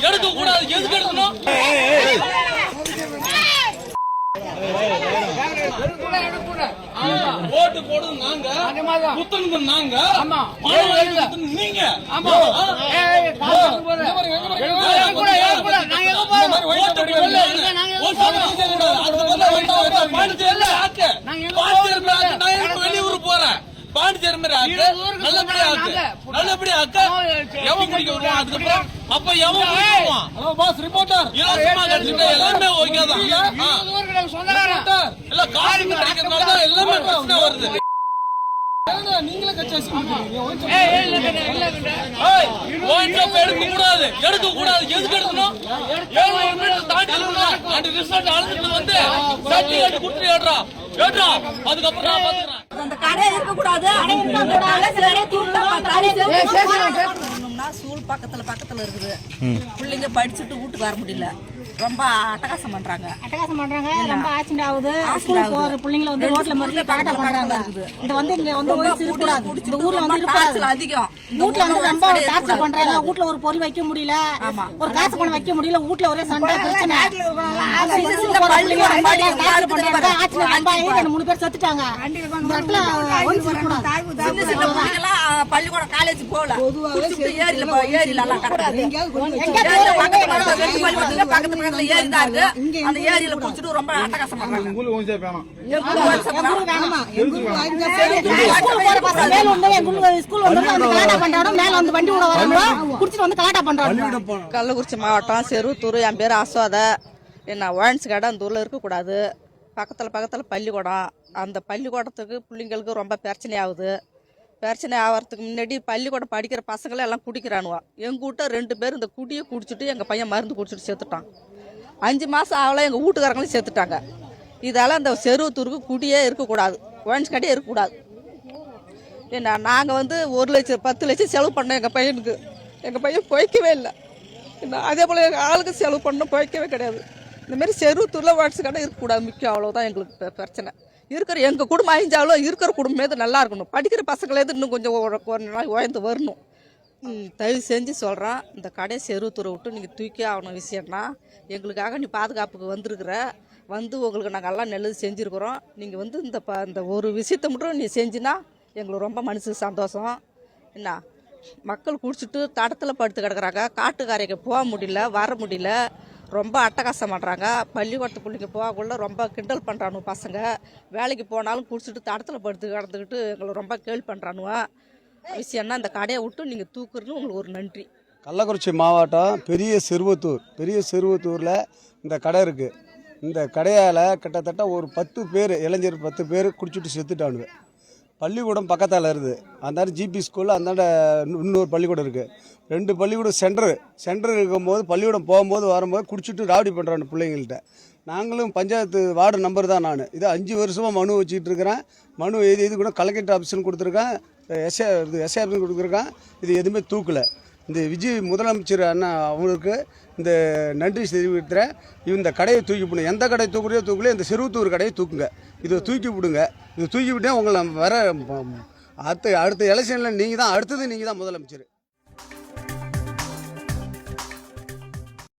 எடுக்க கூடாது எதுக்கு எடுக்கணும்? ஓட்டு போடுறது நாங்க, குத்துனது நாங்க, நீங்க. வெளியூர் போறேன் பாண்டிச்சேரி நல்லபடியா எவன் குடிக்க வருவான்? அதுக்கப்புறம் அப்ப எவன் பாஸ் ரிப்போர்ட்டர் எல்லாமே ஓகேதான். இல்ல காசு கிடைக்கிறதுனால எல்லாமே பிரச்சனை வருது. நீங்களே எடுக்க கூடாது எதுக்கு எடுக்கணும்? தாண்டி ரிசல்ட் அழுதுட்டு வந்து சர்டிபிகேட் குடுத்து ஏடுறா அதுக்கப்புறம் நான் பாத்துக்கிறேன். அந்த கடை இருக்க கூடாது. ஸ்கூல் பக்கத்துல இருக்குது. பிள்ளைங்க படிச்சுட்டு வீட்டுக்கு வர முடியல. ரொம்ப அட்டகாசம் பண்றாங்க. ரொம்ப ஆக்சிடென்ட் ஆகுது. ஸ்கூல் போற பிள்ளைங்களை வந்து ரோட்ல மறிச்சு பாட்டா பண்றாங்க. இது வந்து இங்க வந்து இருக்க கூடாது. இந்த ஊர்ல வந்து இருக்காது அதிகம். வீட்ல வந்து ரொம்ப டார்ச்சர் பண்றாங்க. வீட்ல ஒரு பொருள் வைக்க முடியல, ஒரு காசு பணம் வைக்க முடியல. வீட்ல ஒரே சண்டை பிரச்சனை. மூணு பேர் செத்துட்டாங்க. பள்ளிக்கூடம் காலேஜ் போகல. ஏரியில அந்த ஏரியில குடிச்சிட்டு ரொம்ப அட்டகாசம் பண்றாங்க. கள்ளக்குறிச்சி மாவட்டம் செருவத்தூர். என் பேர் ஆஸ்வாத. என்ன ஒயன்ஸ் கடை அந்த ஊர்ல இருக்கக்கூடாது. பக்கத்துல பள்ளிக்கூடம். அந்த பள்ளிக்கூடத்துக்கு பிள்ளைங்களுக்கு ரொம்ப பிரச்சனை ஆகுது. பிரச்சனை ஆகிறதுக்கு முன்னாடி பள்ளிக்கூடம் படிக்கிற பசங்களை எல்லாம் குடிக்கிறானுவா. எங்கள் வீட்டை 2 பேர் இந்த குடியை குடிச்சிட்டு எங்கள் பையன் மருந்து குடிச்சிட்டு செத்துட்டான். 5 மாதம் ஆகல எங்கள் வீட்டுக்காரங்களும் செத்துட்டாங்க. இதால் அந்த செருவத்தூருக்கு குடியே இருக்கக்கூடாது, ஒயன்ஸ் கடையே இருக்கக்கூடாது. ஏன்னா நாங்கள் வந்து 1 லட்சம் 10 லட்சம் செலவு பண்ணோம் எங்கள் பையனுக்கு. எங்கள் பையன் பிழைக்கவே இல்லை. என்ன அதே போல் எங்கள் ஆளுக்கு செலவு பண்ணோம், பிழைக்கவே கிடையாது. இந்தமாரி செருவத்தூரில் ஒயன்ஸ் கடை இருக்கக்கூடாது. முக்கியம் அவ்வளோதான் எங்களுக்கு பிரச்சனை. இருக்கிற எங்கள் குடும்பம் அழிஞ்சாலும் இருக்கிற குடும்பம் நல்லா இருக்கணும். படிக்கிற பசங்களேது இன்னும் கொஞ்சம் ஒரு நாள் உயர்ந்து வரணும். தயவு செஞ்சு சொல்கிறேன், இந்த கடையை செருவத்தூரை விட்டு நீங்கள் தூக்கி ஆகணும். விஷயம்னா எங்களுக்காக நீ பாதுகாப்புக்கு வந்திருக்கிற, வந்து உங்களுக்கு நாங்கள் எல்லாம் நல்லது செஞ்சுருக்குறோம். நீங்கள் வந்து இந்த ஒரு விஷயத்தை மட்டும் நீ செஞ்சுனா எங்களுக்கு ரொம்ப மனசுக்கு சந்தோஷம். என்ன மக்கள் குடிச்சிட்டு தடத்தில் படுத்து கிடக்குறாங்க. காட்டுக்காரைக்கு போக முடியல, வர முடியல. ரொம்ப அட்டகாசம் பண்ணுறாங்க. பள்ளிக்கூடத்து பிள்ளைங்க போகக்குள்ள ரொம்ப கிண்டல் பண்ணுறானுவ பசங்க. வேலைக்கு போனாலும் குடிச்சிட்டு தடத்தில் படுத்து கிடந்துக்கிட்டு எங்களை ரொம்ப கேள்வி பண்ணுறானுவ. விஷயம்னா இந்த கடையை விட்டு நீங்கள் தூக்குறது உங்களுக்கு ஒரு நன்றி. கள்ளக்குறிச்சி மாவட்டம் பெரிய செருவத்தூரில் இந்த கடை இருக்குது. இந்த கடையால் கிட்டத்தட்ட ஒரு 10 பேர் இளைஞர் 10 பேர் குடிச்சிட்டு செத்துட்டானுங்க. பள்ளிக்கூடம் பக்கத்தால் இருக்குது. அந்தாண்ட ஜிபி ஸ்கூலில் அந்தாண்ட இன்னொரு பள்ளிக்கூடம் இருக்குது. 2 பள்ளிக்கூடம் சென்டர் இருக்கும்போது பள்ளிக்கூடம் போகும்போது வரும்போது குடிச்சிட்டு ராவடி பண்ணுறாங்க பிள்ளைங்கள்ட்ட. நாங்களும் பஞ்சாயத்து வார்டு நம்பர் தான். நான் இது 5 வருஷமாக மனு வச்சுக்கிட்டு இருக்கிறேன். மனு எழுதி கூட கலெக்டர் ஆஃபீஸ்னு கொடுத்துருக்கேன், எஸ்ஏ ஆஃபீஸ்னு கொடுத்துருக்கேன். இது எதுவுமே தூக்கலை. இந்த விஜய் முதலமைச்சர் அண்ணா அவங்களுக்கு இந்த நன்றி தெரிவிக்கிறேன். இந்த கடையை தூக்கி போடுங்க. எந்த கடையை தூக்கலையோ இந்த செருவத்தூர் கடையை தூக்குங்க. இதை தூக்கி விடுங்க. இதை தூக்கி விட்டே உங்களை வர அடுத்த எலெக்ஷனில் நீங்கள் தான் முதலமைச்சர்.